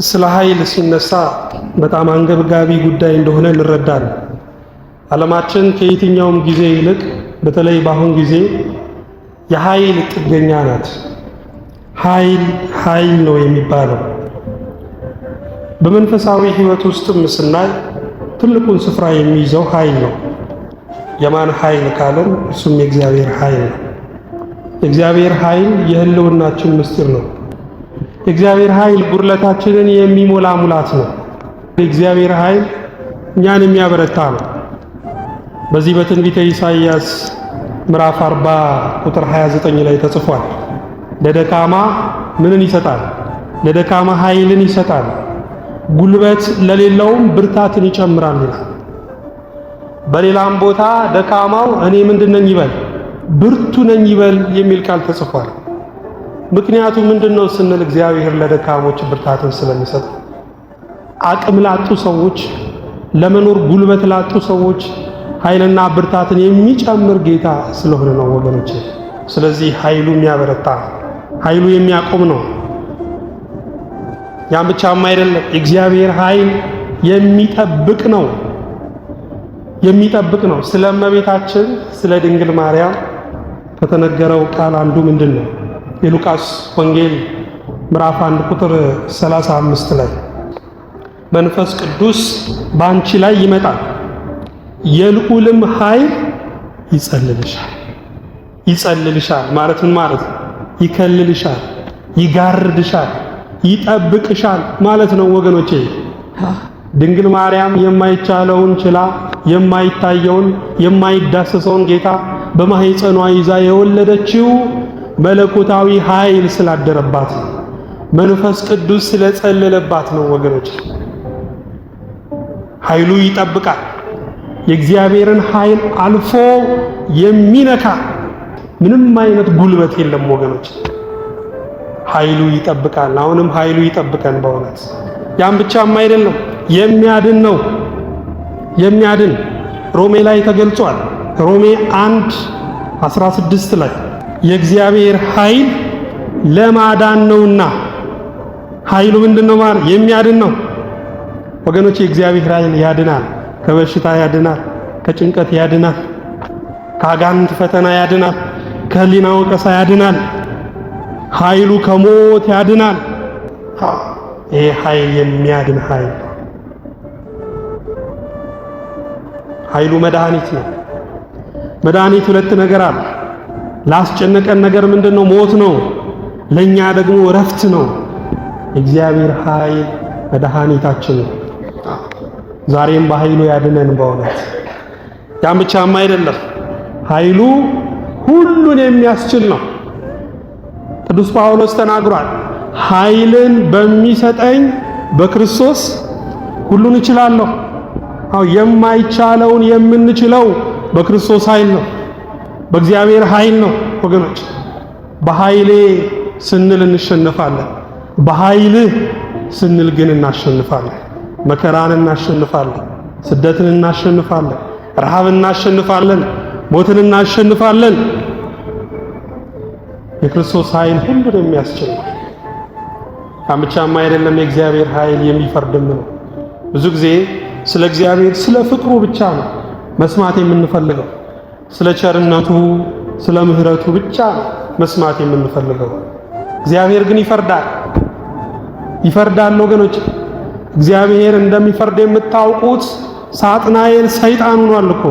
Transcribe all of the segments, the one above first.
ስለ ኃይል ሲነሳ በጣም አንገብጋቢ ጉዳይ እንደሆነ እንረዳለን። ዓለማችን ከየትኛውም ጊዜ ይልቅ በተለይ በአሁን ጊዜ የኃይል ጥገኛ ናት። ኃይል ነው የሚባለው። በመንፈሳዊ ሕይወት ውስጥም ስናይ ትልቁን ስፍራ የሚይዘው ኃይል ነው። የማን ኃይል ካለን እሱም የእግዚአብሔር ኃይል ነው። የእግዚአብሔር ኃይል የህልውናችን ምስጢር ነው። የእግዚአብሔር ኃይል ጉድለታችንን የሚሞላ ሙላት ነው። የእግዚአብሔር ኃይል እኛን የሚያበረታ ነው። በዚህ በትንቢተ ኢሳይያስ ምዕራፍ 40 ቁጥር 29 ላይ ተጽፏል። ለደካማ ምንን ይሰጣል? ለደካማ ኃይልን ይሰጣል፣ ጉልበት ለሌለውም ብርታትን ይጨምራል ይላል። በሌላም ቦታ ደካማው እኔ ምንድነኝ ይበል፣ ብርቱ ነኝ ይበል የሚል ቃል ተጽፏል። ምክንያቱ ምንድነው ስንል እግዚአብሔር ለደካሞች ብርታትን ስለሚሰጥ፣ አቅም ላጡ ሰዎች፣ ለመኖር ጉልበት ላጡ ሰዎች ኃይልና ብርታትን የሚጨምር ጌታ ስለሆነ ነው ወገኖቼ። ስለዚህ ኃይሉ የሚያበረታ፣ ኃይሉ የሚያቆም ነው። ያን ብቻም አይደለም፣ የእግዚአብሔር ኃይል የሚጠብቅ ነው። ስለ እመቤታችን ስለ ድንግል ማርያም ከተነገረው ቃል አንዱ ምንድነው? የሉቃስ ወንጌል ምዕራፍ 1 ቁጥር 35 ላይ መንፈስ ቅዱስ በአንቺ ላይ ይመጣል፣ የልዑልም ኃይል ይጸልልሻል ማለት ምን ማለት ነው? ይከልልሻል፣ ይጋርድሻል፣ ይጠብቅሻል ማለት ነው ወገኖቼ። ድንግል ማርያም የማይቻለውን ችላ የማይታየውን የማይዳሰሰውን ጌታ በማህፀኗ ይዛ የወለደችው መለኮታዊ ኃይል ስላደረባት ነው። መንፈስ ቅዱስ ስለጸለለባት ነው ወገኖች። ኃይሉ ይጠብቃል። የእግዚአብሔርን ኃይል አልፎ የሚነካ ምንም አይነት ጉልበት የለም ወገኖች። ኃይሉ ይጠብቃል። አሁንም ኃይሉ ይጠብቀን በእውነት። ያን ብቻም አይደለም፣ የሚያድን ነው። የሚያድን ሮሜ ላይ ተገልጿል። ሮሜ 1:16 ላይ የእግዚአብሔር ኃይል ለማዳን ነውና። ኃይሉ ምንድነው ማለት? የሚያድን ነው ወገኖች። የእግዚአብሔር ኃይል ያድናል። ከበሽታ ያድናል፣ ከጭንቀት ያድናል፣ ከአጋንንት ፈተና ያድናል፣ ከህሊና ወቀሳ ያድናል። ኃይሉ ከሞት ያድናል። ይሄ ኃይል የሚያድን ኃይል። ኃይሉ መድኃኒት ነው። መድኃኒት ሁለት ነገር አለ። ላስጨነቀን ነገር ምንድነው? ሞት ነው። ለኛ ደግሞ እረፍት ነው። የእግዚአብሔር ኃይል መድኃኒታችን ነው። ዛሬም በኃይሉ ያድነን በእውነት። ያን ብቻም አይደለም፣ ኃይሉ ሁሉን የሚያስችል ነው። ቅዱስ ጳውሎስ ተናግሯል። ኃይልን በሚሰጠኝ በክርስቶስ ሁሉን እችላለሁ። የማይቻለውን የምንችለው በክርስቶስ ኃይል ነው፣ በእግዚአብሔር ኃይል ነው ወገኖች። በኃይሌ ስንል እንሸነፋለን፣ በኃይልህ ስንል ግን እናሸንፋለን። መከራን እናሸንፋለን፣ ስደትን እናሸንፋለን፣ ረሃብን እናሸንፋለን፣ ሞትን እናሸንፋለን። የክርስቶስ ኃይል ሁሉን የሚያስችል ነው። ብቻም አይደለም፣ የእግዚአብሔር ኃይል የሚፈርድም ነው። ብዙ ጊዜ ስለ እግዚአብሔር ስለ ፍቅሩ ብቻ ነው መስማት የምንፈልገው። ስለ ቸርነቱ ስለ ምሕረቱ ብቻ መስማት የምንፈልገው። እግዚአብሔር ግን ይፈርዳል ወገኖች። እግዚአብሔር እንደሚፈርድ የምታውቁት ሳጥናኤል ሰይጣን ሆኗል እኮ።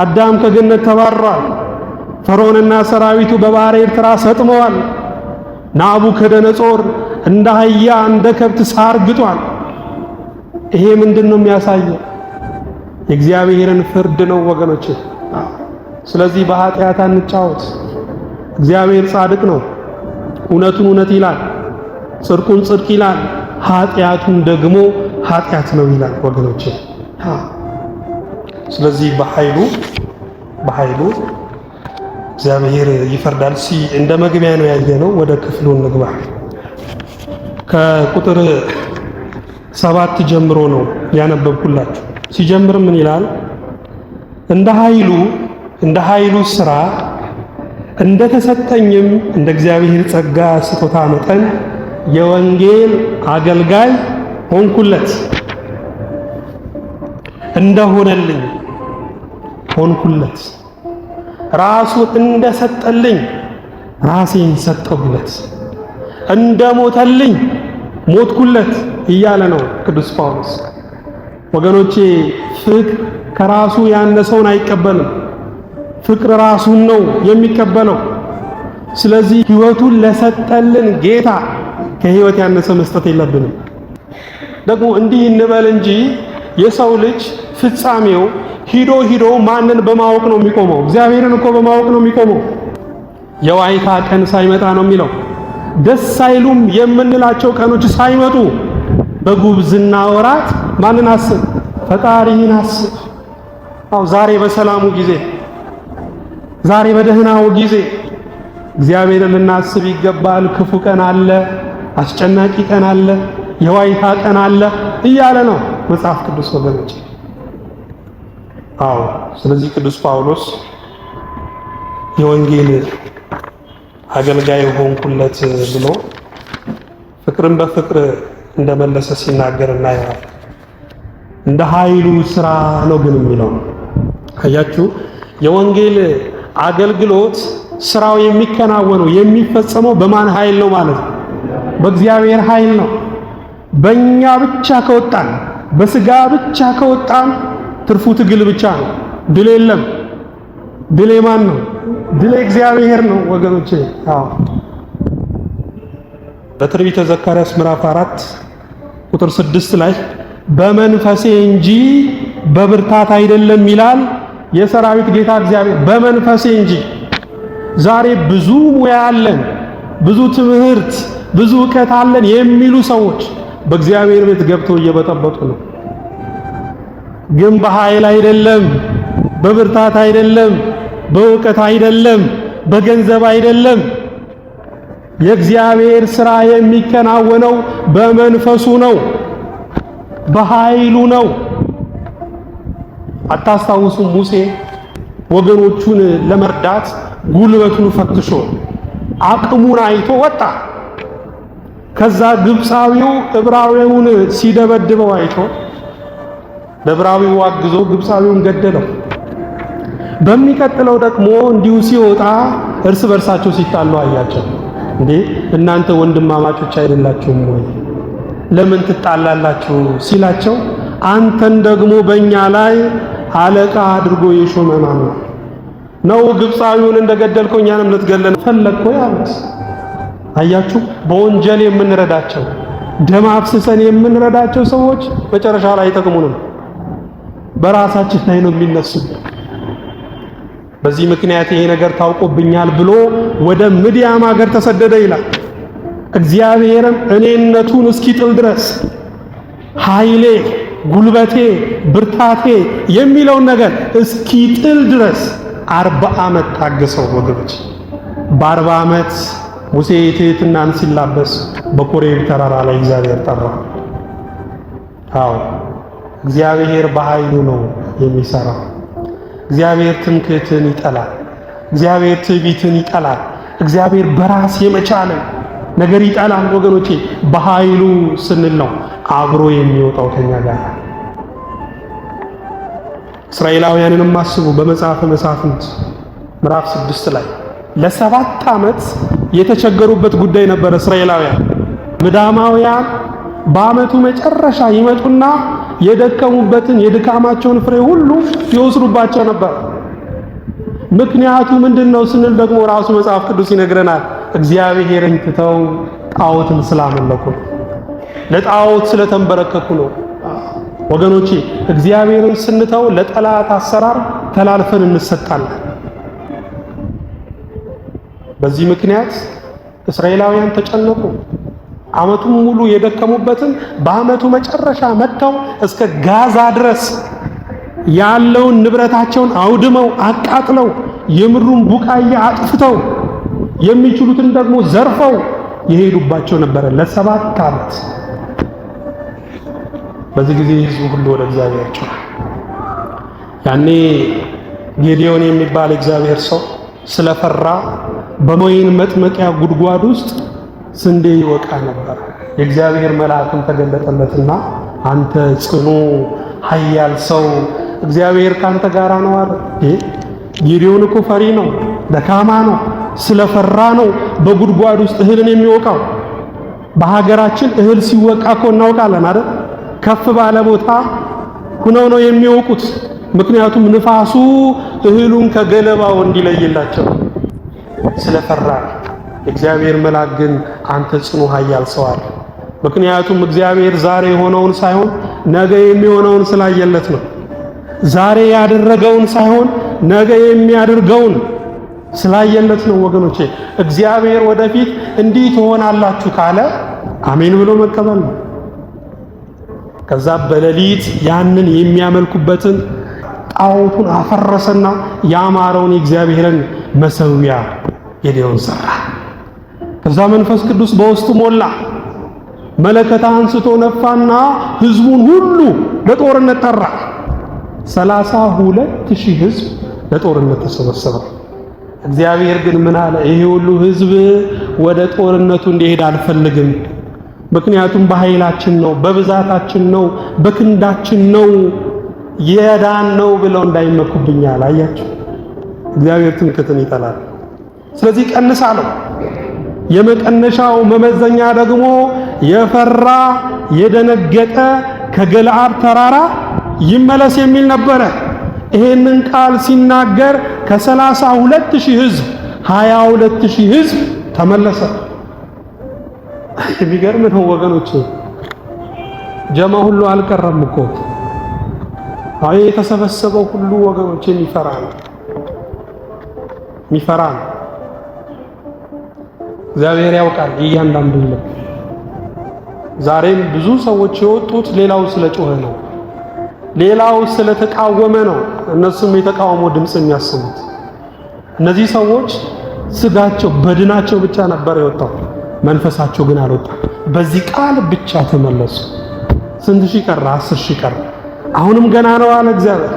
አዳም ከገነት ተባረዋል። ፈርዖንና ሰራዊቱ በባሕረ ኤርትራ ሰጥመዋል። ናቡከደነጾር እንደ አህያ እንደ ከብት ሳር ግጧል። ይሄ ምንድነው የሚያሳየው? የእግዚአብሔርን ፍርድ ነው ወገኖች። ስለዚህ በኃጢአት አንጫወት። እግዚአብሔር ጻድቅ ነው። እውነቱን እውነት ይላል፣ ጽድቁን ጽድቅ ይላል፣ ኃጢአቱን ደግሞ ኃጢአት ነው ይላል ወገኖች። ስለዚህ በኃይሉ እግዚአብሔር ይፈርዳል። እንደ መግቢያ ነው ያየነው። ወደ ክፍሉ እንግባ። ከቁጥር 7 ጀምሮ ነው ያነበብኩላችሁ። ሲጀምር ምን ይላል? እንደ ኃይሉ ሥራ እንደተሰጠኝም እንደ እግዚአብሔር ጸጋ ስጦታ መጠን የወንጌል አገልጋይ ሆንኩለት። እንደሆነልኝ ሆንኩለት። ራሱን እንደሰጠልኝ ራሴን ሰጠሁለት። እንደሞተልኝ ሞትኩለት እያለ ነው ቅዱስ ጳውሎስ። ወገኖቼ ፍቅር ከራሱ ያነሰውን አይቀበልም። ፍቅር ራሱን ነው የሚቀበለው። ስለዚህ ሕይወቱን ለሰጠልን ጌታ ከሕይወት ያነሰ መስጠት የለብንም። ደግሞ እንዲህ እንበል እንጂ የሰው ልጅ ፍጻሜው ሂዶ ማንን በማወቅ ነው የሚቆመው? እግዚአብሔርን እኮ በማወቅ ነው የሚቆመው። የዋይታ ቀን ሳይመጣ ነው የሚለው። ደስ አይሉም የምንላቸው ቀኖች ሳይመጡ በጉብዝና ወራት ማንን አስብ? ፈጣሪህን አስብ። አው ዛሬ በሰላሙ ጊዜ፣ ዛሬ በደህናው ጊዜ እግዚአብሔርን ልናስብ ይገባል። ክፉ ቀን አለ፣ አስጨናቂ ቀን አለ፣ የዋይታ ቀን አለ እያለ ነው መጽሐፍ ቅዱስ ወገኖች። አዎ ስለዚህ ቅዱስ ጳውሎስ የወንጌል አገልጋይ ሆንኩለት ብሎ ፍቅርን በፍቅር እንደመለሰ ሲናገር እናየዋለን። እንደ ኃይሉ ስራ ነው ግን የሚለው አያችሁ። የወንጌል አገልግሎት ስራው የሚከናወነው የሚፈጸመው በማን ኃይል ነው ማለት ነው? በእግዚአብሔር ኃይል ነው። በእኛ ብቻ ከወጣን፣ በስጋ ብቻ ከወጣን ትርፉ ትግል ብቻ ነው። ድል የለም። ድል የማን ነው? ድል እግዚአብሔር ነው ወገኖቼ። አዎ በትንቢተ ዘካርያስ ምዕራፍ 4 ቁጥር 6 ላይ በመንፈሴ እንጂ በብርታት አይደለም ይላል የሰራዊት ጌታ እግዚአብሔር። በመንፈሴ እንጂ። ዛሬ ብዙ ሙያ አለን፣ ብዙ ትምህርት፣ ብዙ ዕውቀት አለን የሚሉ ሰዎች በእግዚአብሔር ቤት ገብተው እየበጠበጡ ነው። ግን በኃይል አይደለም፣ በብርታት አይደለም፣ በዕውቀት አይደለም፣ በገንዘብ አይደለም። የእግዚአብሔር ሥራ የሚከናወነው በመንፈሱ ነው፣ በኃይሉ ነው። አታስታውሱም? ሙሴ ወገኖቹን ለመርዳት ጉልበቱን ፈትሾ አቅሙን አይቶ ወጣ። ከዛ ግብፃዊው ዕብራዊውን ሲደበድበው አይቶ ለዕብራዊው አግዞ ግብፃዊውን ገደለው። በሚቀጥለው ደግሞ እንዲሁ ሲወጣ እርስ በርሳቸው ሲጣሉ አያቸው። እንዴ እናንተ ወንድማማቾች አይደላችሁም ወይ? ለምን ትጣላላችሁ ሲላቸው አንተን ደግሞ በእኛ ላይ አለቃ አድርጎ የሾመ ማን ነው? ግብፃዊውን እንደገደልከው እኛንም ልትገለን ፈለግኮ ያሉት። አያችሁ፣ በወንጀል የምንረዳቸው ደም አፍስሰን የምንረዳቸው ሰዎች መጨረሻ ላይ አይጠቅሙንም፣ በራሳችን ላይ ነው የሚነሱት። በዚህ ምክንያት ይሄ ነገር ታውቆብኛል ብሎ ወደ ምድያም ሀገር ተሰደደ ይላል። እግዚአብሔርም እኔነቱን እስኪጥል ድረስ ኃይሌ፣ ጉልበቴ፣ ብርታቴ የሚለውን ነገር እስኪጥል ድረስ 40 ዓመት ታገሰው ወገኖች። በ40 ዓመት ሙሴ ትሕትናን ሲላበስ በኮሬብ ተራራ ላይ እግዚአብሔር ጠራው። አዎ እግዚአብሔር በኃይሉ ነው የሚሰራው። እግዚአብሔር ትምክህትን ይጠላል። እግዚአብሔር ትዕቢትን ይጠላል። እግዚአብሔር በራስ የመቻልን ነገር ይጠላል ወገኖቼ። በኃይሉ ስንል ነው አብሮ የሚወጣው ከኛ ጋር። እስራኤላውያንንም አስቡ። በመጽሐፈ መሳፍንት ምዕራፍ 6 ላይ ለ7 ዓመት የተቸገሩበት ጉዳይ ነበር። እስራኤላውያን ምዳማውያን በዓመቱ መጨረሻ ይመጡና የደከሙበትን የድካማቸውን ፍሬ ሁሉ ይወስዱባቸው ነበር። ምክንያቱ ምንድነው ስንል ደግሞ ራሱ መጽሐፍ ቅዱስ ይነግረናል። እግዚአብሔርን ትተው ጣዖትን ስላመለኩ፣ ለጣዖት ስለተንበረከኩ ነው። ወገኖቼ እግዚአብሔርን ስንተው ለጠላት አሰራር ተላልፈን እንሰጣለን። በዚህ ምክንያት እስራኤላውያን ተጨነቁ። ዓመቱን ሙሉ የደከሙበትን በዓመቱ መጨረሻ መጥተው እስከ ጋዛ ድረስ ያለውን ንብረታቸውን አውድመው አቃጥለው የምድሩን ቡቃያ አጥፍተው የሚችሉትን ደግሞ ዘርፈው የሄዱባቸው ነበረ ለ7 ዓመት። በዚህ ጊዜ ሕዝቡ ሁሉ ወደ እግዚአብሔር ጮኸ። ያኔ ጌዲዮን የሚባል እግዚአብሔር ሰው ስለፈራ በወይን መጥመቂያ ጉድጓድ ውስጥ ስንዴ ይወቃ ነበር። የእግዚአብሔር መልአክም ተገለጠለትና አንተ ጽኑ ኃያል ሰው እግዚአብሔር ካንተ ጋር ነው አለ። ጌዴዎን እኮ ፈሪ ነው፣ ደካማ ነው። ስለፈራ ነው በጉድጓድ ውስጥ እህልን የሚወቃው። በሀገራችን እህል ሲወቃ እኮ እናውቃለን አይደል? ከፍ ባለ ቦታ ሁነው ነው የሚወቁት። ምክንያቱም ንፋሱ እህሉን ከገለባው እንዲለይላቸው ስለፈራ። እግዚአብሔር መልአክ ግን አንተ ጽኑ ኃያል ሰው አለ። ምክንያቱም እግዚአብሔር ዛሬ የሆነውን ሳይሆን ነገ የሚሆነውን ስላየለት ነው። ዛሬ ያደረገውን ሳይሆን ነገ የሚያደርገውን ስላየለት ነው። ወገኖቼ እግዚአብሔር ወደፊት እንዲህ ትሆናላችሁ ካለ አሜን ብሎ መቀበል ነው። ከዛ በሌሊት ያንን የሚያመልኩበትን ጣዖቱን አፈረሰና ያማረውን የእግዚአብሔርን መሠዊያ ጌዴዎን ሰራ። ከዛ መንፈስ ቅዱስ በውስጡ ሞላ። መለከት አንስቶ ነፋና ሕዝቡን ሁሉ ለጦርነት ጠራ። 32,000 ሕዝብ ለጦርነት ተሰበሰበ። እግዚአብሔር ግን ምን አለ? ይሄ ሁሉ ሕዝብ ወደ ጦርነቱ እንዲሄድ አልፈልግም። ምክንያቱም በኃይላችን ነው፣ በብዛታችን ነው፣ በክንዳችን ነው የዳን ነው ብለው እንዳይመኩብኛል። አያችሁ፣ እግዚአብሔር ትምክህትን ይጠላል። ስለዚህ ቀንስ አለው። የመቀነሻው መመዘኛ ደግሞ የፈራ የደነገጠ ከገለዓድ ተራራ ይመለስ የሚል ነበረ። ይሄንን ቃል ሲናገር ከ32,000 ሕዝብ 22,000 ሕዝብ ተመለሰ። የሚገርም ነው ወገኖች። ጀማ ሁሉ አልቀረም እኮ። አይ የተሰበሰበው ሁሉ ወገኖች የሚፈራ ነው። እግዚአብሔር ያውቃል እያንዳንዱ ልብ። ዛሬም ብዙ ሰዎች የወጡት ሌላው ስለጮኸ ነው፣ ሌላው ስለተቃወመ ነው። እነሱም የተቃውሞ ድምፅ የሚያሰሙት እነዚህ ሰዎች ስጋቸው በድናቸው ብቻ ነበር የወጣው፣ መንፈሳቸው ግን አልወጣም። በዚህ ቃል ብቻ ተመለሱ። ስንት ሺህ ቀረ? 10 ሺህ ቀረ። አሁንም ገና ነው አለ እግዚአብሔር።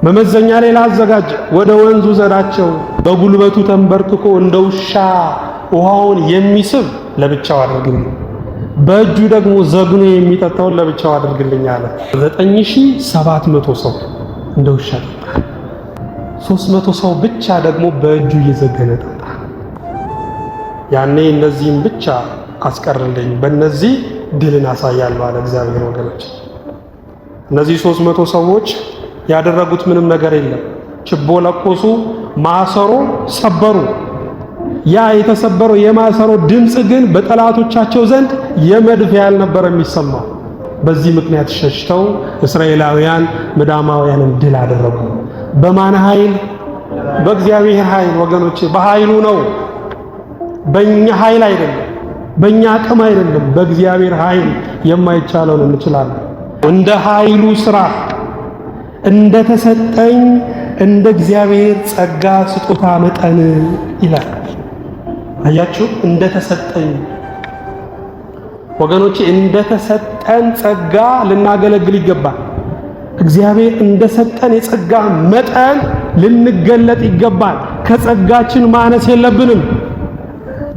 መመዘኛ ሌላ አዘጋጀ። ወደ ወንዙ ዘዳቸው። በጉልበቱ ተንበርክኮ እንደ ውሻ ውሃውን የሚስብ ለብቻው አድርግልኝ፣ በእጁ ደግሞ ዘግኖ የሚጠጣውን ለብቻው አድርግልኝ አለ። 9700 ሰው እንደ ውሻ ጠጣ። 300 ሰው ብቻ ደግሞ በእጁ እየዘገነ ጠጣ። ያኔ እነዚህም ብቻ አስቀርልኝ፣ በእነዚህ ድልን አሳያለሁ አለ እግዚአብሔር። ወገኖች እነዚህ 300 ሰዎች ያደረጉት ምንም ነገር የለም። ችቦ ለኮሱ፣ ማሰሮ ሰበሩ። ያ የተሰበረው የማሰሮ ድምፅ ግን በጠላቶቻቸው ዘንድ የመድፍ ያህል ነበር የሚሰማው። በዚህ ምክንያት ሸሽተው እስራኤላውያን ምዳማውያንን ድል አደረጉ። በማን ኃይል? በእግዚአብሔር ኃይል። ወገኖቼ በኃይሉ ነው፣ በእኛ ኃይል አይደለም፣ በእኛ አቅም አይደለም። በእግዚአብሔር ኃይል የማይቻለውን እንችላለን። እንደ ኃይሉ ሥራ እንደ ተሰጠኝ እንደ እግዚአብሔር ጸጋ ስጦታ መጠን ይላል። አያችሁ፣ እንደ ተሰጠኝ ወገኖቼ፣ እንደ ተሰጠን ጸጋ ልናገለግል ይገባል። እግዚአብሔር እንደ ሰጠን የጸጋ መጠን ልንገለጥ ይገባል። ከጸጋችን ማነስ የለብንም።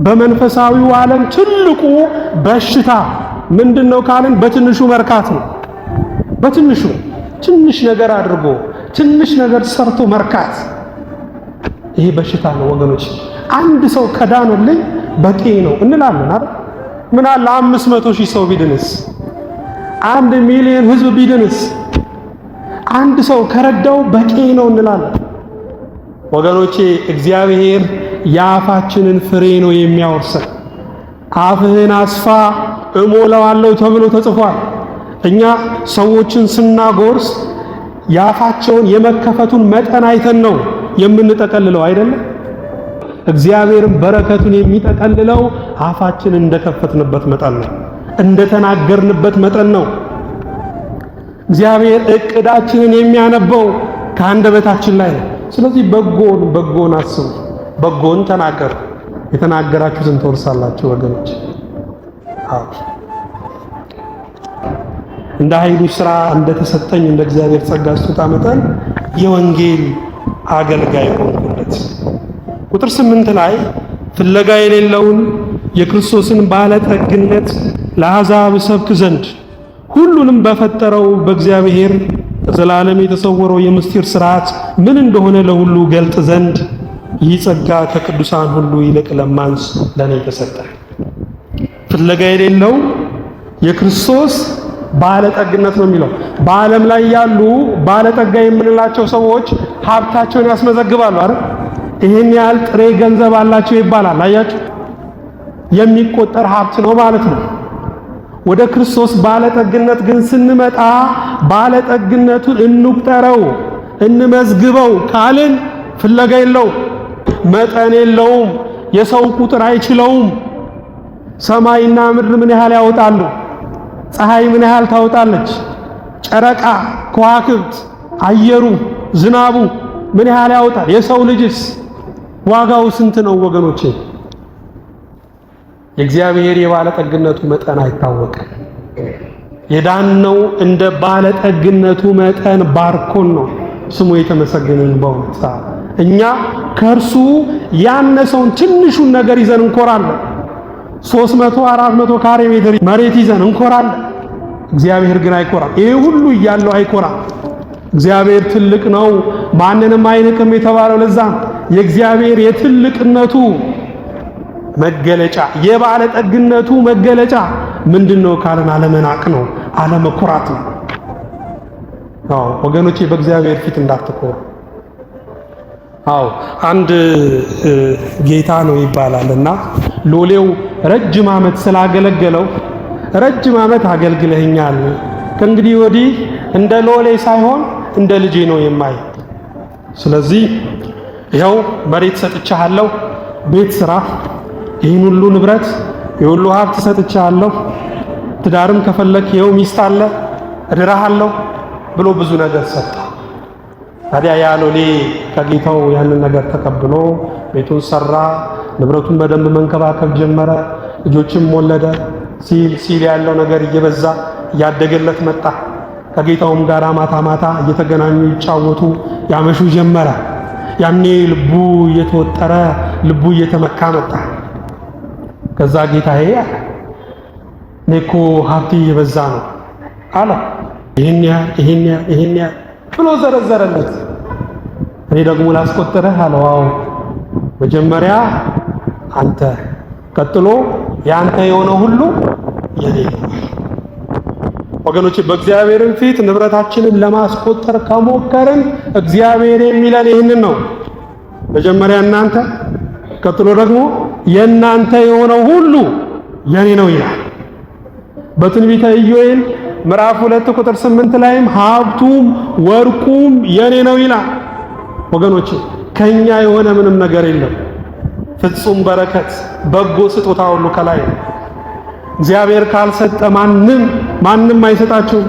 በመንፈሳዊው ዓለም ትልቁ በሽታ ምንድነው ካልን በትንሹ መርካት ነው። በትንሹ ትንሽ ነገር አድርጎ ትንሽ ነገር ሰርቶ መርካት፣ ይሄ በሽታ ነው ወገኖች። አንድ ሰው ከዳነልኝ በቂ ነው እንላለን አይደል? ምን አለ 500,000 ሰው ቢድንስ? 1 ሚሊዮን ሕዝብ ቢድንስ? አንድ ሰው ከረዳው በቂ ነው እንላለን ወገኖቼ። እግዚአብሔር የአፋችንን ፍሬ ነው የሚያወርሰን። አፍህን አስፋ እሞላዋለሁ ተብሎ ተጽፏል። እኛ ሰዎችን ስናጎርስ የአፋቸውን የመከፈቱን መጠን አይተን ነው የምንጠቀልለው አይደለም። እግዚአብሔርም በረከቱን የሚጠቀልለው አፋችንን እንደከፈትንበት መጠን ነው፣ እንደተናገርንበት መጠን ነው። እግዚአብሔር እቅዳችንን የሚያነበው ከአንደበታችን ላይ ነው። ስለዚህ በጎን አስቡ፣ በጎን ተናገሩ። የተናገራችሁትን ትወርሳላችሁ ወገኖች። እንደ ኃይሉ ሥራ እንደተሰጠኝ እንደ እግዚአብሔር ጸጋ ስጦታ መጠን የወንጌል አገልጋይ ሆንኩለት። ቁጥር 8 ላይ ፍለጋ የሌለውን የክርስቶስን ባለጠግነት ለአሕዛብ ሰብክ ዘንድ ሁሉንም በፈጠረው በእግዚአብሔር ዘላለም የተሰወረው የምስጢር ሥርዓት ምን እንደሆነ ለሁሉ ገልጥ ዘንድ ይህ ጸጋ ከቅዱሳን ሁሉ ይልቅ ለማንስ ለኔ ተሰጠ። ፍለጋ የሌለው የክርስቶስ ባለጠግነት ነው የሚለው። በዓለም ላይ ያሉ ባለጠጋ የምንላቸው ሰዎች ሀብታቸውን ያስመዘግባሉ አይደል? ይሄን ያህል ጥሬ ገንዘብ አላቸው ይባላል። አያችሁ፣ የሚቆጠር ሀብት ነው ማለት ነው። ወደ ክርስቶስ ባለጠግነት ግን ስንመጣ ባለጠግነቱን እንቁጠረው፣ እንመዝግበው ካልን ፍለጋ የለውም፣ መጠን የለውም፣ የሰው ቁጥር አይችለውም። ሰማይና ምድር ምን ያህል ያወጣሉ? ፀሐይ ምን ያህል ታወጣለች? ጨረቃ፣ ከዋክብት፣ አየሩ፣ ዝናቡ ምን ያህል ያወጣል? የሰው ልጅስ ዋጋው ስንት ነው ወገኖቼ? የእግዚአብሔር የባለጠግነቱ መጠን አይታወቅም። የዳነው እንደ ባለጠግነቱ መጠን ባርኮን ነው። ስሙ የተመሰገነን በእውነት። እኛ ከእርሱ ያነሰውን ትንሹን ነገር ይዘን እንኮራለን። 300 400 ካሬ ሜትር መሬት ይዘን እንኮራለን። እግዚአብሔር ግን አይኮራም። ይሄ ሁሉ እያለው አይኮራም። እግዚአብሔር ትልቅ ነው፣ ማንንም አይንቅም የተባለው ለዛ ነው። የእግዚአብሔር የትልቅነቱ መገለጫ የባለጠግነቱ መገለጫ ምንድነው ካለን አለመናቅ ነው፣ አለመኩራት ነው። ወገኖቼ በእግዚአብሔር ፊት እንዳትኮሩ። አንድ ጌታ ነው ይባላልና ሎሌው ረጅም ዓመት ስላገለገለው ረጅም ዓመት አገልግለኛል፣ ከእንግዲህ ወዲህ እንደ ሎሌ ሳይሆን እንደ ልጄ ነው የማይ። ስለዚህ ይኸው መሬት ሰጥቻለሁ፣ ቤት ስራ፣ ይህን ሁሉ ንብረት ይህን ሁሉ ሀብት ሰጥቻለሁ፣ ትዳርም ከፈለክ ይኸው ሚስት አለ እድራሃለሁ ብሎ ብዙ ነገር ሰጠ። ታዲያ ያ ሎሌ ከጌታው ያንን ነገር ተቀብሎ ቤቱን ሰራ፣ ንብረቱን በደንብ መንከባከብ ጀመረ፣ ልጆችም ወለደ። ሲል ያለው ነገር እየበዛ እያደገለት መጣ። ከጌታውም ጋር ማታ ማታ እየተገናኙ ይጫወቱ ያመሹ ጀመረ። ያኔ ልቡ እየተወጠረ ልቡ እየተመካ መጣ። ከዛ ጌታዬ እኔ እኮ ሀብቴ እየበዛ ነው አለ። ይሄን ብሎ ዘረዘረለት። እኔ ደግሞ ላስቆጥረህ አለው። አዎ መጀመሪያ አንተ፣ ቀጥሎ ያንተ የሆነ ሁሉ የኔ ነው። ወገኖቼ በእግዚአብሔርን ፊት ንብረታችንን ለማስቆጠር ከሞከርን እግዚአብሔር የሚለን ይህንን ነው። መጀመሪያ እናንተ፣ ቀጥሎ ደግሞ የእናንተ የሆነው ሁሉ የኔ ነው ይላል። በትንቢተ ኢዮኤል ምዕራፍ 2 ቁጥር 8 ላይም ሀብቱም ወርቁም የኔ ነው ይላል። ወገኖቼ ከኛ የሆነ ምንም ነገር የለም። ፍጹም በረከት በጎ ስጦታ ሁሉ ከላይ ነው። እግዚአብሔር ካልሰጠ ማንም አይሰጣችሁም።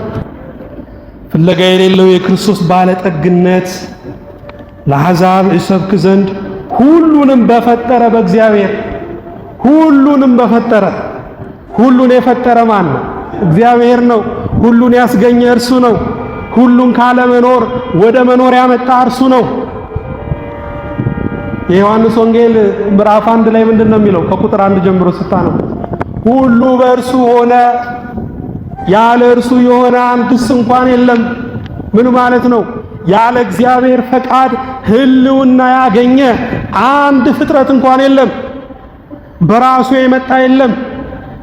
ፍለጋ የሌለው የክርስቶስ ባለጠግነት ለአሕዛብ እሰብክ ዘንድ ሁሉንም በፈጠረ በእግዚአብሔር ሁሉንም በፈጠረ። ሁሉን የፈጠረ ማን ነው? እግዚአብሔር ነው። ሁሉን ያስገኘ እርሱ ነው። ሁሉን ካለመኖር ወደ መኖር ያመጣ እርሱ ነው። የዮሐንስ ወንጌል ምዕራፍ 1 ላይ ምንድነው የሚለው? ከቁጥር 1 ጀምሮ ስታነው ሁሉ በእርሱ ሆነ፣ ያለ እርሱ የሆነ አንድስ እንኳን የለም። ምን ማለት ነው? ያለ እግዚአብሔር ፈቃድ ሕልውና ያገኘ አንድ ፍጥረት እንኳን የለም። በራሱ የመጣ የለም።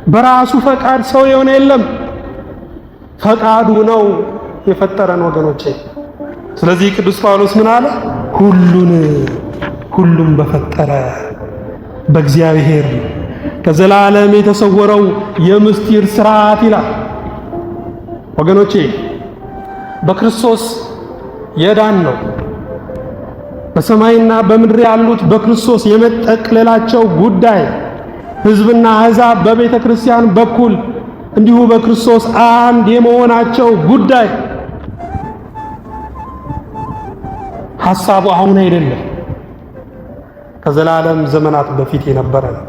በራሱ ፈቃድ ሰው የሆነ የለም። ፈቃዱ ነው የፈጠረን ወገኖቼ። ስለዚህ ቅዱስ ጳውሎስ ምን አለ? ሁሉም በፈጠረ በእግዚአብሔር ከዘላለም የተሰወረው የምስጢር ሥርዓት ይላል። ወገኖቼ በክርስቶስ የዳን ነው። በሰማይና በምድር ያሉት በክርስቶስ የመጠቅለላቸው ጉዳይ ሕዝብና አሕዛብ በቤተ ክርስቲያን በኩል እንዲሁ በክርስቶስ አንድ የመሆናቸው ጉዳይ ሐሳቡ አሁን አይደለም፣ ከዘላለም ዘመናት በፊት የነበረ ነው።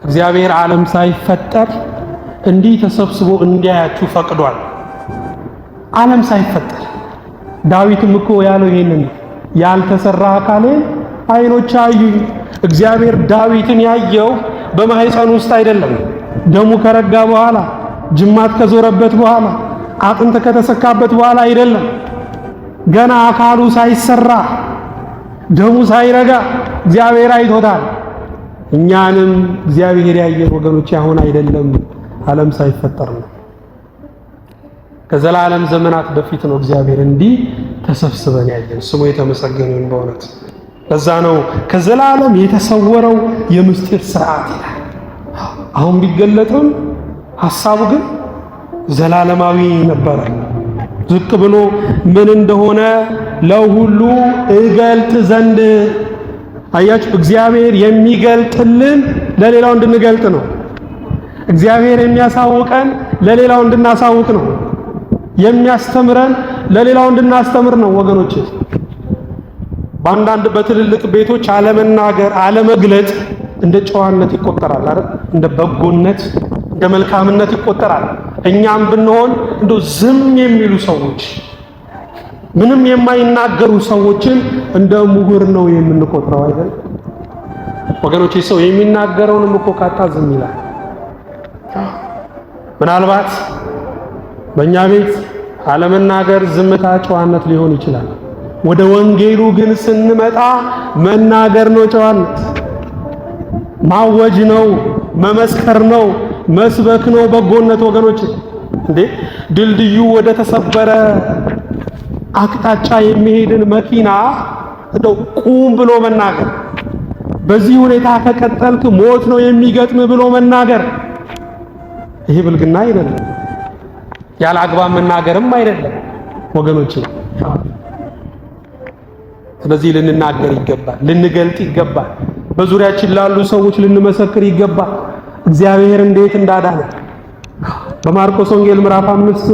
እግዚአብሔር ዓለም ሳይፈጠር እንዲህ ተሰብስቦ እንዲያያችሁ ፈቅዷል። ዓለም ሳይፈጠር ዳዊትም እኮ ያለው ይሄንን ያልተሰራ አካሌን ዓይኖች አዩኝ እግዚአብሔር ዳዊትን ያየው በማህፀን ውስጥ አይደለም። ደሙ ከረጋ በኋላ፣ ጅማት ከዞረበት በኋላ፣ አጥንት ከተሰካበት በኋላ አይደለም። ገና አካሉ ሳይሰራ ደሙ ሳይረጋ እግዚአብሔር አይቶታል። እኛንም እግዚአብሔር ያየን ወገኖች አሁን አይደለም፣ ዓለም ሳይፈጠር ነው። ከዘላለም ዘመናት በፊት ነው እግዚአብሔር እንዲህ ተሰብስበን ያየን። ስሙ የተመሰገነ ይሁን በእውነት። ለዛ ነው ከዘላለም የተሰወረው የምስጢር ሥርዓት ይላል። አሁን ቢገለጥም ሐሳቡ ግን ዘላለማዊ ነበረ። ዝቅ ብሎ ምን እንደሆነ ለሁሉ እገልጥ ዘንድ። አያችሁ፣ እግዚአብሔር የሚገልጥልን ለሌላው እንድንገልጥ ነው። እግዚአብሔር የሚያሳውቀን ለሌላው እንድናሳውቅ ነው። የሚያስተምረን ለሌላው እንድናስተምር ነው ወገኖች። በአንዳንድ በትልልቅ ቤቶች አለመናገር፣ አለመግለጥ እንደ ጨዋነት ይቆጠራል አይደል? እንደ በጎነት፣ እንደ መልካምነት ይቆጠራል። እኛም ብንሆን እንደው ዝም የሚሉ ሰዎች፣ ምንም የማይናገሩ ሰዎችን እንደ ምሁር ነው የምንቆጥረው አይደል ወገኖች? ሰው የሚናገረውንም እኮ ካጣ ዝም ይላል። ምናልባት በእኛ ቤት አለመናገር ዝምታ ጨዋነት ሊሆን ይችላል። ወደ ወንጌሉ ግን ስንመጣ መናገር ነው ጨዋነት፣ ማወጅ ነው፣ መመስከር ነው፣ መስበክ ነው በጎነት ወገኖች። እንዴ ድልድዩ ወደ ተሰበረ አቅጣጫ የሚሄድን መኪና እንደው ቁም ብሎ መናገር፣ በዚህ ሁኔታ ከቀጠልክ ሞት ነው የሚገጥም ብሎ መናገር፣ ይሄ ብልግና አይደለም። ያለ አግባብ መናገርም አይደለም ወገኖች። ስለዚህ ልንናገር ይገባል፣ ልንገልጥ ይገባል፣ በዙሪያችን ላሉ ሰዎች ልንመሰክር ይገባል እግዚአብሔር እንዴት እንዳዳነ። በማርቆስ ወንጌል ምዕራፍ 5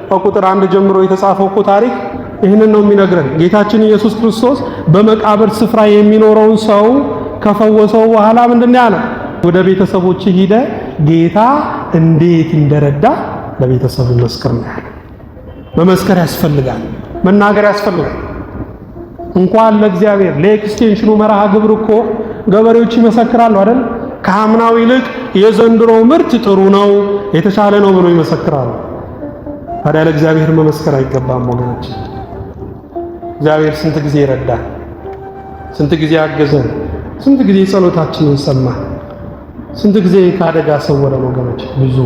ከቁጥር 1 ጀምሮ የተጻፈው እኮ ታሪክ ይህንን ነው የሚነግረን። ጌታችን ኢየሱስ ክርስቶስ በመቃብር ስፍራ የሚኖረውን ሰው ከፈወሰው በኋላ ምንድነው ያለው? ወደ ቤተሰቦች ሂደ ጌታ እንዴት እንደረዳ ለቤተሰቡ መስከር ነው ያለው። መመስከር ያስፈልጋል፣ መናገር ያስፈልጋል። እንኳን ለእግዚአብሔር ለኤክስቴንሽኑ መርሃ ግብር እኮ ገበሬዎች ይመሰክራሉ አይደል? ከአምናው ይልቅ የዘንድሮ ምርት ጥሩ ነው፣ የተሻለ ነው ብሎ ይመሰክራሉ። ታዲያ ለእግዚአብሔር መመስከር አይገባም ወገኖች? እግዚአብሔር ስንት ጊዜ ይረዳል፣ ስንት ጊዜ አገዘን፣ ስንት ጊዜ ጸሎታችንን ሰማ፣ ስንት ጊዜ ከአደጋ ሰወረን ወገኖች፣ ብዙ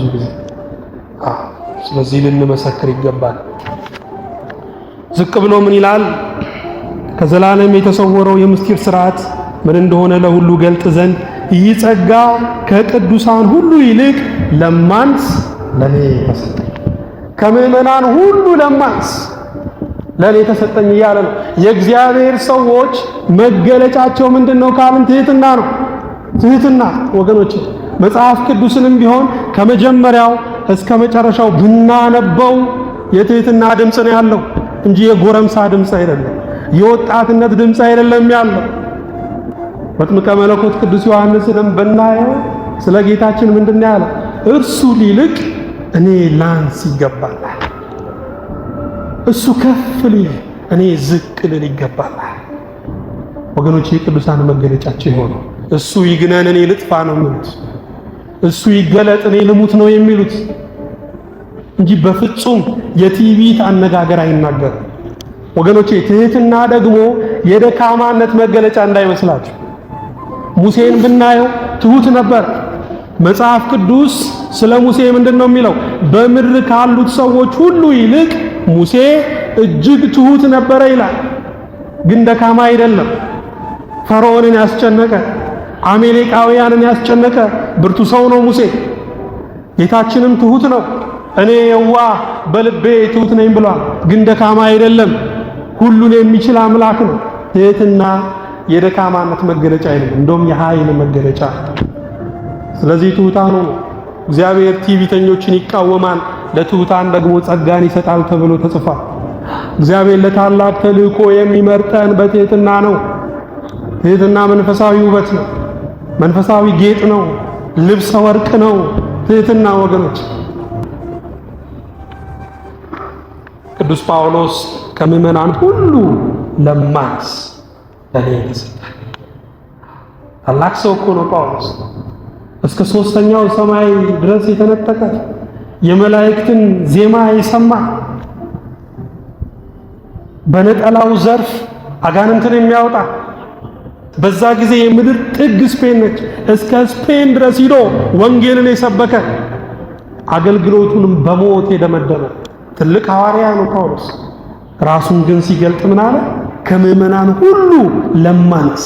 ጊዜ። ስለዚህ ልንመሰክር ይገባል። ዝቅ ብሎ ምን ይላል? ከዘላለም የተሰወረው የምስጢር ሥርዓት ምን እንደሆነ ለሁሉ ገልጥ ዘንድ ይህ ጸጋ ከቅዱሳን ሁሉ ይልቅ ለማንስ ለኔ ተሰጠኝ። ከምዕመናን ሁሉ ለማንስ ለኔ ተሰጠኝ እያለ ነው። የእግዚአብሔር ሰዎች መገለጫቸው ምንድነው ካልን ትህትና ነው። ትህትና ወገኖች፣ መጽሐፍ ቅዱስንም ቢሆን ከመጀመሪያው እስከ መጨረሻው ብናነበው የትህትና ድምፅ ነው ያለው እንጂ የጎረምሳ ድምፅ አይደለም፣ የወጣትነት ድምፅ አይደለም ያለው። መጥምቀ መለኮት ቅዱስ ዮሐንስንም ብናየው ስለ ጌታችን ምንድነው ያለው? እርሱ ሊልቅ እኔ ላንስ ይገባል። እሱ ከፍ ሊል እኔ ዝቅ ልል ይገባል። ወገኖች የቅዱሳን መገለጫቸው የሆነው እሱ ይግነን እኔ ልጥፋ ነው የሚሉት፣ እሱ ይገለጥ እኔ ልሙት ነው የሚሉት እንጂ በፍጹም የትዕቢት አነጋገር አይናገርም። ወገኖቼ ትህትና ደግሞ የደካማነት መገለጫ እንዳይመስላችሁ። ሙሴን ብናየው ትሁት ነበር። መጽሐፍ ቅዱስ ስለ ሙሴ ምንድነው የሚለው? በምድር ካሉት ሰዎች ሁሉ ይልቅ ሙሴ እጅግ ትሁት ነበረ ይላል። ግን ደካማ አይደለም። ፈርዖንን ያስጨነቀ፣ አሜሌቃውያንን ያስጨነቀ ብርቱ ሰው ነው ሙሴ። ጌታችንም ትሁት ነው። እኔ የዋህ በልቤ ትሁት ነኝ ብሏል። ግን ደካማ አይደለም። ሁሉን የሚችል አምላክ ነው። ትህትና የደካማነት መገለጫ አይደለም፣ እንደውም የኃይል መገለጫ። ስለዚህ ትሑታን ነው። እግዚአብሔር ትዕቢተኞችን ይቃወማል፣ ለትሑታን ደግሞ ጸጋን ይሰጣል ተብሎ ተጽፏል። እግዚአብሔር ለታላቅ ተልእኮ የሚመርጠን በትህትና ነው። ትህትና መንፈሳዊ ውበት ነው፣ መንፈሳዊ ጌጥ ነው፣ ልብሰ ወርቅ ነው ትህትና ወገኖች። ቅዱስ ጳውሎስ ከምዕመናን ሁሉ ለማንስ ለኔ ተሰጠ። ታላቅ ሰው እኮ ነው ጳውሎስ። እስከ ሦስተኛው ሰማይ ድረስ የተነጠቀ የመላእክትን ዜማ የሰማ በነጠላው ዘርፍ አጋንንትን የሚያወጣ በዛ ጊዜ የምድር ጥግ ስፔን ነች። እስከ ስፔን ድረስ ሂዶ ወንጌልን የሰበከ አገልግሎቱንም በሞት የደመደመ ትልቅ ሐዋርያ ነው ጳውሎስ። ራሱን ግን ሲገልጥ ምን አለ? ከምዕመናን ሁሉ ለማንስ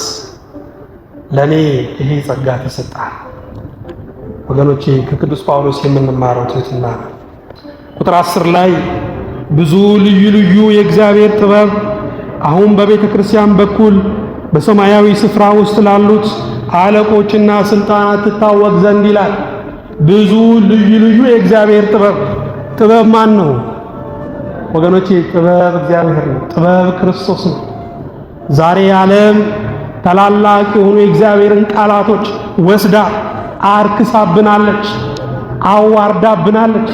ለኔ ይሄ ጸጋ ተሰጣል። ወገኖቼ ከቅዱስ ጳውሎስ የምንማረው ትህትና ነው። ቁጥር 10 ላይ ብዙ ልዩ ልዩ የእግዚአብሔር ጥበብ አሁን በቤተ ክርስቲያን በኩል በሰማያዊ ስፍራ ውስጥ ላሉት አለቆችና ስልጣናት ትታወቅ ዘንድ ይላል። ብዙ ልዩ ልዩ የእግዚአብሔር ጥበብ ማን ነው ወገኖቼ? ጥበብ እግዚአብሔር ነው። ጥበብ ክርስቶስ ነው። ዛሬ ዓለም ታላላቅ የሆኑ የእግዚአብሔርን ቃላቶች ወስዳ አርክሳብናለች፣ አዋርዳብናለች።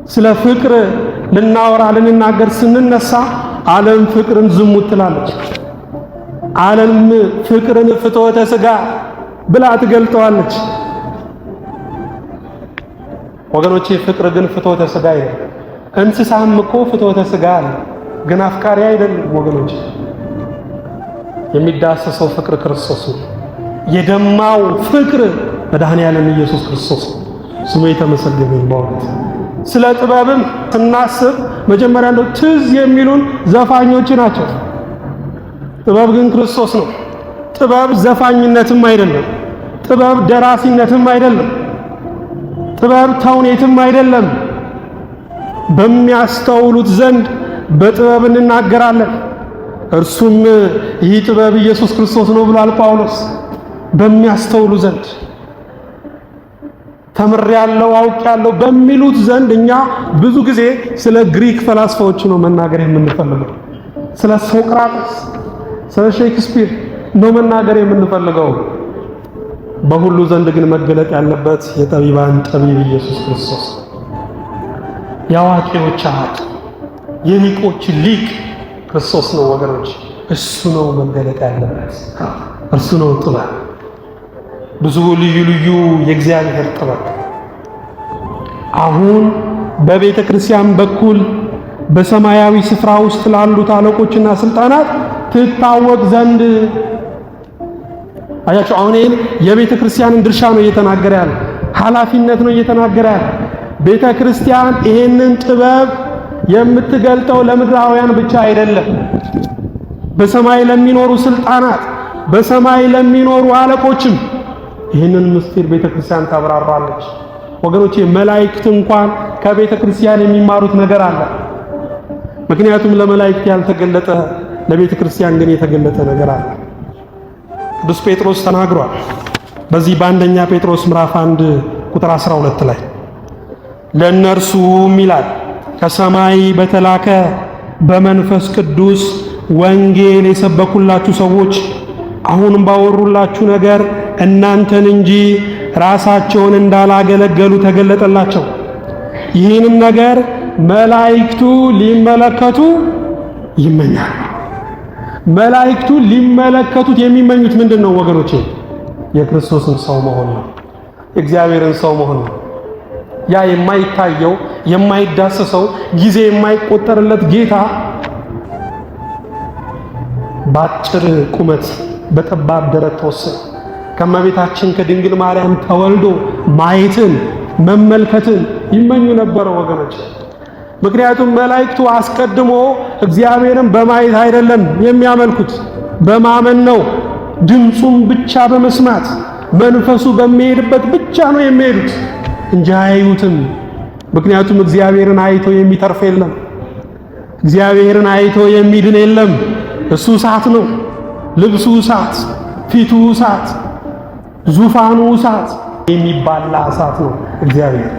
ስለ ፍቅር ልናወራ ልንናገር ስንነሳ ዓለም ፍቅርን ዝሙት ትላለች። ዓለም ፍቅርን ፍትወተ ሥጋ ብላ ትገልጠዋለች። ወገኖቼ ፍቅር ግን ፍትወተ ሥጋ አይደለም። እንስሳም እኮ ፍትወተ ሥጋ አለ፣ ግን አፍቃሪ አይደለም ወገኖቼ። የሚዳሰሰው ፍቅር ክርስቶስ ነው። የደማው ፍቅር መድኃኔዓለም ኢየሱስ ክርስቶስ ስሙ የተመሰገነ ይሁን። ስለ ጥበብም ስናስብ መጀመሪያ እንደው ትዝ የሚሉን ዘፋኞች ናቸው። ጥበብ ግን ክርስቶስ ነው። ጥበብ ዘፋኝነትም አይደለም። ጥበብ ደራሲነትም አይደለም። ጥበብ ተውኔትም አይደለም። በሚያስተውሉት ዘንድ በጥበብ እንናገራለን። እርሱም ይህ ጥበብ ኢየሱስ ክርስቶስ ነው ብሏል ጳውሎስ። በሚያስተውሉ ዘንድ ተምሬያለሁ አውቄያለሁ በሚሉት ዘንድ እኛ ብዙ ጊዜ ስለ ግሪክ ፈላስፋዎች ነው መናገር የምንፈልገው። ስለ ሶቅራጥስ፣ ስለ ሼክስፒር ነው መናገር የምንፈልገው። በሁሉ ዘንድ ግን መገለጥ ያለበት የጠቢባን ጠቢብ ኢየሱስ ክርስቶስ፣ የአዋቂዎች አዋቂ፣ የሊቆች ሊቅ ክርስቶስ ነው ወገኖች። እሱ ነው መገለጥ ያለበት። እርሱ ነው ጥበብ። ብዙ ልዩ ልዩ የእግዚአብሔር ጥበብ አሁን በቤተ ክርስቲያን በኩል በሰማያዊ ስፍራ ውስጥ ላሉት አለቆችና ስልጣናት ትታወቅ ዘንድ። አያችሁ፣ አሁን የቤተ ክርስቲያንን ድርሻ ነው እየተናገረ ያለ፣ ኃላፊነት ነው እየተናገረ ያለ። ቤተ ክርስቲያን ይሄንን ጥበብ የምትገልጠው ለምድራውያን ብቻ አይደለም፣ በሰማይ ለሚኖሩ ስልጣናት፣ በሰማይ ለሚኖሩ አለቆችም ይህንን ምስጢር ቤተ ክርስቲያን ታብራራለች። ወገኖቼ መላእክት እንኳን ከቤተ ክርስቲያን የሚማሩት ነገር አለ። ምክንያቱም ለመላእክት ያልተገለጠ ለቤተ ክርስቲያን ግን የተገለጠ ነገር አለ። ቅዱስ ጴጥሮስ ተናግሯል። በዚህ በአንደኛ ጴጥሮስ ምዕራፍ 1 ቁጥር 12 ላይ ለእነርሱም ይላል ከሰማይ በተላከ በመንፈስ ቅዱስ ወንጌል የሰበኩላችሁ ሰዎች አሁንም ባወሩላችሁ ነገር እናንተን እንጂ ራሳቸውን እንዳላገለገሉ ተገለጠላቸው። ይህንም ነገር መላእክቱ ሊመለከቱ ይመኛሉ። መላእክቱ ሊመለከቱት የሚመኙት ምንድን ነው ወገኖቼ? የክርስቶስን ሰው መሆን ነው። የእግዚአብሔርን ሰው መሆን ነው። ያ የማይታየው የማይዳሰሰው ጊዜ የማይቆጠርለት ጌታ በአጭር ቁመት በጠባብ ደረት ተወሰነ። ከእመቤታችን ከድንግል ማርያም ተወልዶ ማየትን መመልከትን ይመኙ ነበረ ወገኖች። ምክንያቱም መላእክቱ አስቀድሞ እግዚአብሔርን በማየት አይደለም የሚያመልኩት፣ በማመን ነው። ድምፁም ብቻ በመስማት መንፈሱ በሚሄድበት ብቻ ነው የሚሄዱት እንጂ አያዩትም። ምክንያቱም እግዚአብሔርን አይቶ የሚተርፍ የለም። እግዚአብሔርን አይቶ የሚድን የለም። እሱ እሳት ነው። ልብሱ እሳት፣ ፊቱ እሳት፣ ዙፋኑ እሳት፣ የሚባላ እሳት ነው እግዚአብሔር።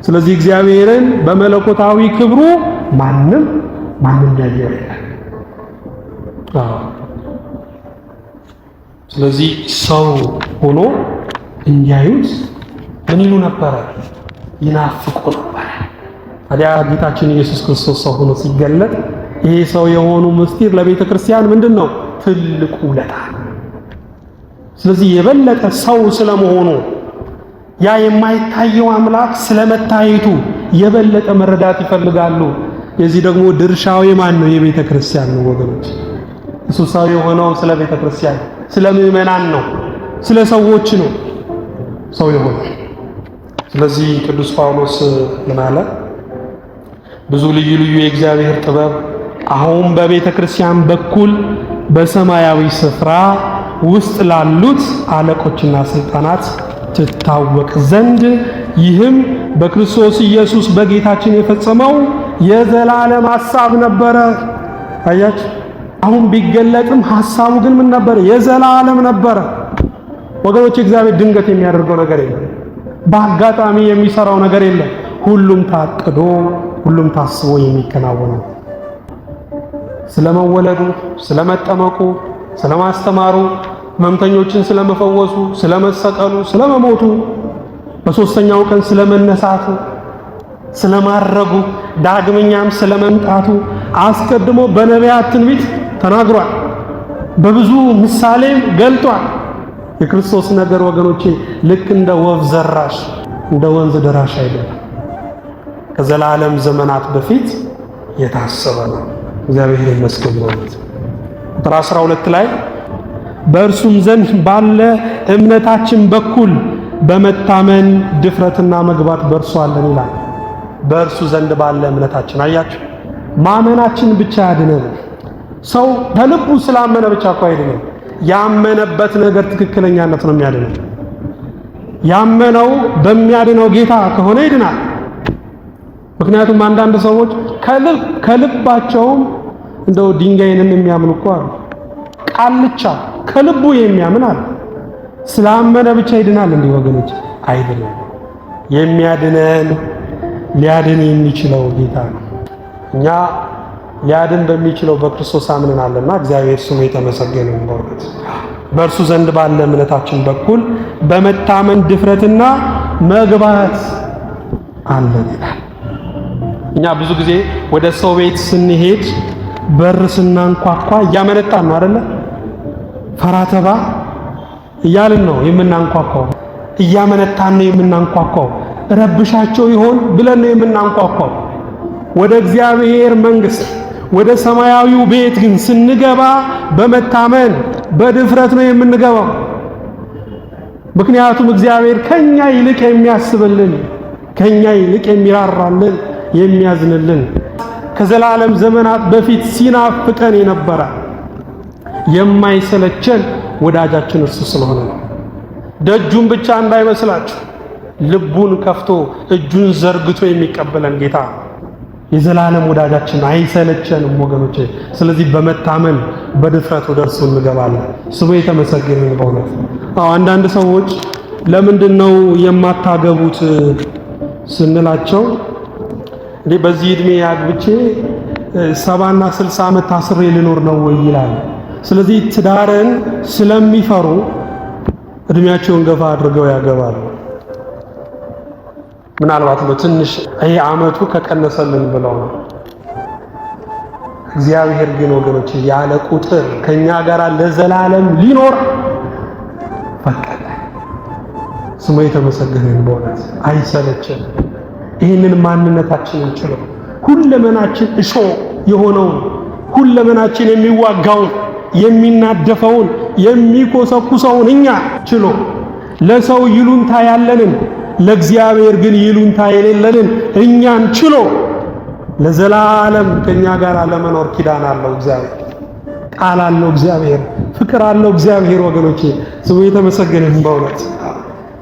ስለዚህ እግዚአብሔርን በመለኮታዊ ክብሩ ማንም ያየው የለም። ስለዚህ ሰው ሆኖ እንዲያዩት ምን ይሉ ነበረ? ይናፍቁ ነበረ። ታዲያ ጌታችን ኢየሱስ ክርስቶስ ሰው ሆኖ ሲገለጥ ይሄ ሰው የሆኑ ምስጢር ለቤተ ክርስቲያን ምንድን ነው? ትልቁ ውለታ። ስለዚህ የበለጠ ሰው ስለመሆኑ ያ የማይታየው አምላክ ስለመታየቱ የበለጠ መረዳት ይፈልጋሉ። የዚህ ደግሞ ድርሻው የማን ነው? የቤተ ክርስቲያን ነው ወገኖች። እሱ ሰው የሆነው ስለ ቤተ ክርስቲያን፣ ስለ ምዕመናን ነው፣ ስለ ሰዎች ነው ሰው የሆነው። ስለዚህ ቅዱስ ጳውሎስ ምን አለ? ብዙ ልዩ ልዩ የእግዚአብሔር ጥበብ አሁን በቤተ ክርስቲያን በኩል በሰማያዊ ስፍራ ውስጥ ላሉት አለቆችና ስልጣናት ትታወቅ ዘንድ ይህም በክርስቶስ ኢየሱስ በጌታችን የፈጸመው የዘላለም ሐሳብ ነበረ። አያችሁ፣ አሁን ቢገለጥም ሐሳቡ ግን ምን ነበረ? የዘላለም ነበረ። ወገኖች እግዚአብሔር ድንገት የሚያደርገው ነገር የለም። በአጋጣሚ የሚሰራው ነገር የለም። ሁሉም ታቅዶ፣ ሁሉም ታስቦ የሚከናወነው ስለመወለዱ፣ ስለመጠመቁ፣ ስለማስተማሩ፣ ሕመምተኞችን ስለመፈወሱ፣ ስለመሰቀሉ፣ ስለመሞቱ፣ በሦስተኛው ቀን ስለመነሳቱ፣ ስለማረጉ፣ ዳግመኛም ስለመምጣቱ አስቀድሞ በነቢያት ትንቢት ተናግሯል። በብዙ ምሳሌም ገልጧል። የክርስቶስ ነገር ወገኖቼ ልክ እንደ ወፍ ዘራሽ እንደ ወንዝ ደራሽ አይደለም። ከዘላለም ዘመናት በፊት የታሰበ ነው። እግዚአብሔር ይመስገን። ቁጥር 12 ላይ በእርሱም ዘንድ ባለ እምነታችን በኩል በመታመን ድፍረትና መግባት በእርሱ አለን ይላል። በእርሱ ዘንድ ባለ እምነታችን። አያችሁ፣ ማመናችን ብቻ ያድነን። ሰው በልቡ ስላመነ ብቻ እኮ አይድንም። ያመነበት ነገር ትክክለኛነት ነው የሚያድነው። ያመነው በሚያድነው ጌታ ከሆነ ይድናል። ምክንያቱም አንዳንድ ሰዎች ከልባቸውም እንደው ድንጋይንም የሚያምኑ እኮ አሉ። ቃልቻ ከልቡ የሚያምን አለ። ስላመነ ብቻ ይድናል እንዴ ወገኖች? አይድንም። የሚያድነን ሊያድን የሚችለው ጌታ ነው። እኛ ሊያድን በሚችለው በክርስቶስ አምነናልና እግዚአብሔር ስሙ የተመሰገነ ይሁን። በእርሱ ዘንድ ባለ እምነታችን በኩል በመታመን ድፍረትና መግባት አለን ይላል። እኛ ብዙ ጊዜ ወደ ሰው ቤት ስንሄድ በር ስናንኳኳ እያመነታን ነው አይደለ? ፈራተባ እያልን ነው የምናንኳኳው። እያመነታን ነው የምናንኳኳው። ረብሻቸው ይሆን ብለን ነው የምናንኳኳው። ወደ እግዚአብሔር መንግሥት ወደ ሰማያዊው ቤት ግን ስንገባ በመታመን በድፍረት ነው የምንገባው። ምክንያቱም እግዚአብሔር ከኛ ይልቅ የሚያስብልን፣ ከኛ ይልቅ የሚራራልን፣ የሚያዝንልን ከዘላለም ዘመናት በፊት ሲናፍቀን የነበረ የማይሰለቸን ወዳጃችን እርሱ ስለሆነ ነው። ደጁን ብቻ እንዳይመስላችሁ ልቡን ከፍቶ እጁን ዘርግቶ የሚቀበለን ጌታ የዘላለም ወዳጃችን አይሰለቸንም ወገኖቼ። ስለዚህ በመታመን በድፍረት ወደ እርሱ እንገባለን። ስሙ የተመሰገነ ይሁን። በእውነት አንዳንድ ሰዎች ለምንድን ነው የማታገቡት ስንላቸው እንዴ በዚህ እድሜ አግብቼ 70 እና 60 ዓመት ታስሬ ልኖር ነው ወይ ይላል። ስለዚህ ትዳርን ስለሚፈሩ እድሜያቸውን ገፋ አድርገው ያገባሉ። ምናልባት በትንሽ ይሄ ዓመቱ ከቀነሰልን ብለው ነው። እግዚአብሔር ግን ወገኖች ያለ ቁጥር ከኛ ጋር ለዘላለም ሊኖር ፈቀደ። ስሙ የተመሰገነ ይሁን። በእውነት አይሰለቸን። ይህንን ማንነታችንን ችለው ሁለመናችን እሾ የሆነውን ሁለመናችን የሚዋጋውን የሚናደፈውን የሚኮሰኩሰውን እኛ ችሎ ለሰው ይሉንታ ያለንን ለእግዚአብሔር ግን ይሉንታ የሌለንን እኛን ችሎ ለዘላለም ከኛ ጋር ለመኖር ኪዳን አለው እግዚአብሔር። ቃል አለው እግዚአብሔር። ፍቅር አለው እግዚአብሔር። ወገኖቼ ስሙ የተመሰገነ ይሁን። በእውነት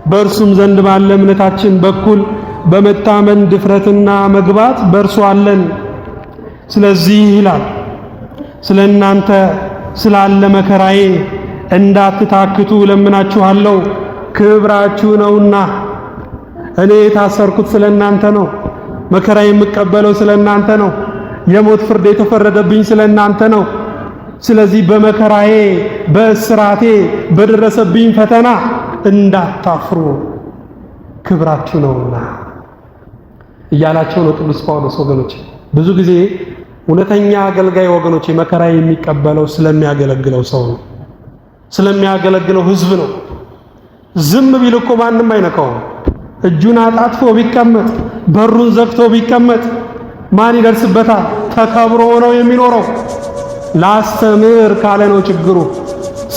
በእርሱም ዘንድ ባለ እምነታችን በኩል በመታመን ድፍረትና መግባት በእርሱ አለን። ስለዚህ ይላል ስለ እናንተ ስላለ መከራዬ እንዳትታክቱ ለምናችኋለሁ፣ ክብራችሁ ነውና። እኔ የታሰርኩት ስለ እናንተ ነው። መከራ የምቀበለው ስለ እናንተ ነው። የሞት ፍርድ የተፈረደብኝ ስለ እናንተ ነው። ስለዚህ በመከራዬ በእስራቴ በደረሰብኝ ፈተና እንዳታፍሩ ክብራችሁ ነውና እያላቸው ነው ቅዱስ ጳውሎስ። ወገኖች ብዙ ጊዜ እውነተኛ አገልጋይ ወገኖች መከራ የሚቀበለው ስለሚያገለግለው ሰው ነው። ስለሚያገለግለው ህዝብ ነው። ዝም ቢል እኮ ማንም አይነካውም። እጁን አጣጥፎ ቢቀመጥ በሩን ዘግቶ ቢቀመጥ ማን ይደርስበታል? ተከብሮ ነው የሚኖረው። ላስተምር ካለ ነው ችግሩ።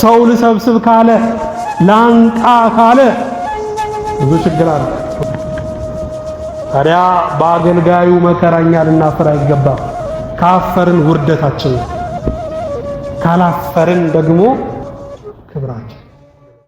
ሰው ልሰብስብ ካለ ላንቃ ካለ ብዙ ችግር አለ። ታዲያ በአገልጋዩ መከራኛ ልናፈር አይገባም። ካፈርን ውርደታችን፣ ካላፈርን ደግሞ